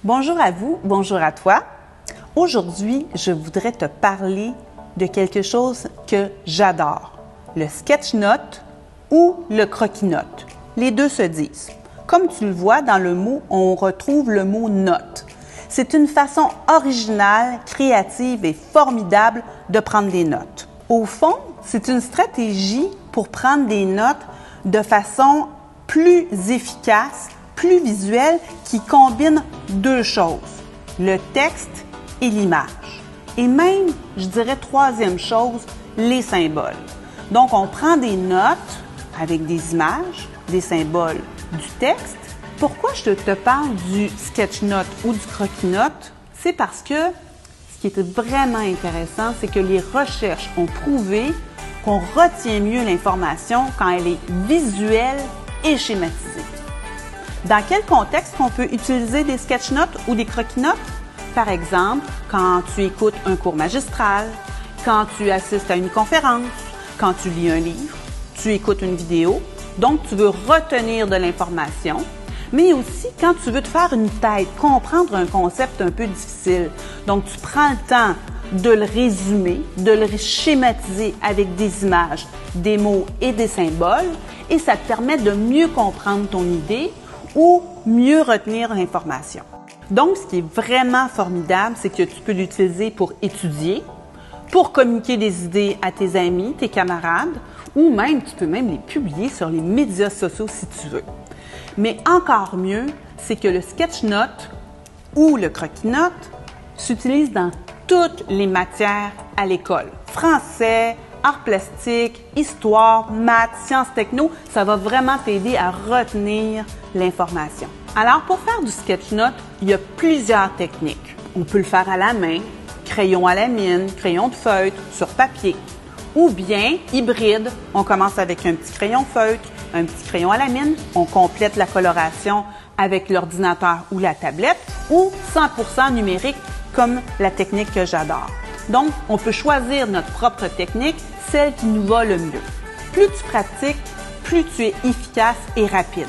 Bonjour à vous, bonjour à toi. Aujourd'hui, je voudrais te parler de quelque chose que j'adore, le sketch-note ou le croquis-note. Les deux se disent. Comme tu le vois, dans le mot, on retrouve le mot « note ». C'est une façon originale, créative et formidable de prendre des notes. Au fond, c'est une stratégie pour prendre des notes de façon plus efficace, plus visuelle, qui combine deux choses, le texte et l'image. Et même, je dirais troisième chose, les symboles. Donc, on prend des notes avec des images, des symboles, du texte. Pourquoi je te parle du sketch-note ou du croquis-note? C'est parce que ce qui est vraiment intéressant, c'est que les recherches ont prouvé qu'on retient mieux l'information quand elle est visuelle et schématisée. Dans quel contexte on peut utiliser des sketch-notes ou des croquis-notes? Par exemple, quand tu écoutes un cours magistral, quand tu assistes à une conférence, quand tu lis un livre, tu écoutes une vidéo, donc tu veux retenir de l'information, mais aussi quand tu veux te faire une tête, comprendre un concept un peu difficile. Donc, tu prends le temps de le résumer, de le schématiser avec des images, des mots et des symboles, et ça te permet de mieux comprendre ton idée ou mieux retenir l'information. Donc, ce qui est vraiment formidable, c'est que tu peux l'utiliser pour étudier, pour communiquer des idées à tes amis, tes camarades, ou même, tu peux même les publier sur les médias sociaux si tu veux. Mais encore mieux, c'est que le sketch-note ou le croquis-note s'utilise dans toutes les matières à l'école. Français, arts plastiques, histoire, maths, sciences techno, ça va vraiment t'aider à retenir l'information. Alors, pour faire du sketch-note, il y a plusieurs techniques. On peut le faire à la main, crayon à la mine, crayon de feutre, sur papier. Ou bien, hybride, on commence avec un petit crayon feutre, un petit crayon à la mine, on complète la coloration avec l'ordinateur ou la tablette, ou 100% numérique, comme la technique que j'adore. Donc, on peut choisir notre propre technique, celle qui nous va le mieux. Plus tu pratiques, plus tu es efficace et rapide.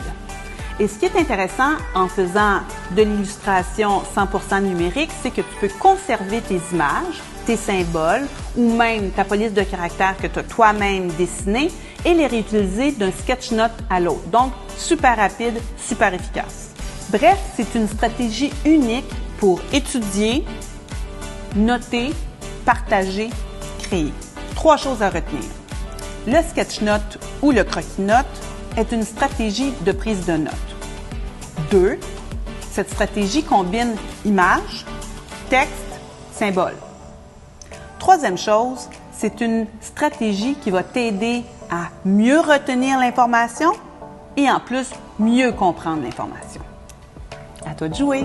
Et ce qui est intéressant en faisant de l'illustration 100% numérique, c'est que tu peux conserver tes images, tes symboles ou même ta police de caractère que tu as toi-même dessinée et les réutiliser d'un sketch-note à l'autre. Donc, super rapide, super efficace. Bref, c'est une stratégie unique pour étudier, noter, partager, créer. 3 choses à retenir. Le sketch-note ou le croquis-note est une stratégie de prise de notes. 2. Cette stratégie combine images, texte, symboles. 3e chose, c'est une stratégie qui va t'aider à mieux retenir l'information et en plus mieux comprendre l'information. À toi de jouer!